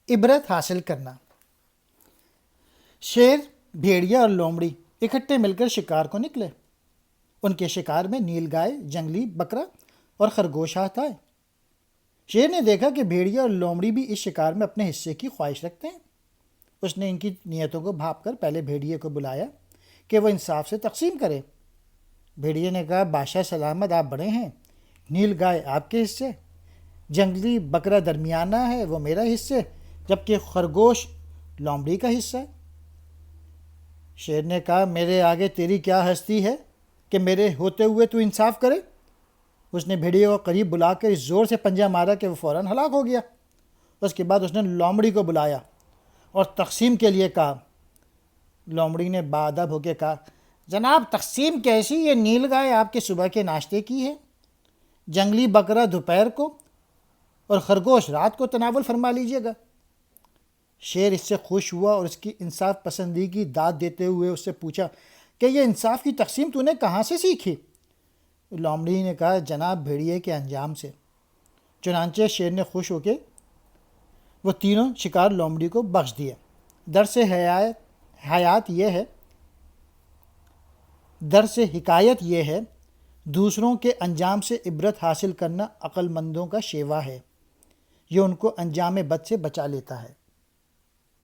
عبرت حاصل کرنا۔ شیر، بھیڑیا اور لومڑی اکٹھے مل کر شکار کو نکلے۔ ان کے شکار میں نیل گائے، جنگلی بکرا اور خرگوش ہاتھ آئے۔ شیر نے دیکھا کہ بھیڑیا اور لومڑی بھی اس شکار میں اپنے حصے کی خواہش رکھتے ہیں۔ اس نے ان کی نیتوں کو بھانپ کر پہلے بھیڑیے کو بلایا کہ وہ انصاف سے تقسیم کرے۔ بھیڑیے نے کہا، بادشاہ سلامت، آپ بڑے ہیں، نیل گائے آپ کے حصے، جنگلی بکرا درمیانہ ہے، وہ میرا حصہ، جبکہ خرگوش لومڑی کا حصہ ہے۔ شیر نے کہا، میرے آگے تیری کیا ہستی ہے کہ میرے ہوتے ہوئے تو انصاف کرے؟ اس نے بھیڑیے کو قریب بلا کر اس زور سے پنجہ مارا کہ وہ فوراً ہلاک ہو گیا۔ اس کے بعد اس نے لومڑی کو بلایا اور تقسیم کے لیے کہا۔ لومڑی نے باادب ہو کے کہا، جناب تقسیم کیسی؟ یہ نیل گائے آپ کے صبح کے ناشتے کی ہے، جنگلی بکرا دوپہر کو اور خرگوش رات کو تناول فرما لیجیے گا۔ شیر اس سے خوش ہوا اور اس کی انصاف پسندی کی داد دیتے ہوئے اس سے پوچھا کہ یہ انصاف کی تقسیم تو نے کہاں سے سیکھی؟ لومڑی نے کہا، جناب بھیڑیے کے انجام سے۔ چنانچہ شیر نے خوش ہو کے وہ تینوں شکار لومڑی کو بخش دیا۔ درس حکایت یہ ہے، دوسروں کے انجام سے عبرت حاصل کرنا عقل مندوں کا شیوا ہے، یہ ان کو انجام بد سے بچا لیتا ہے۔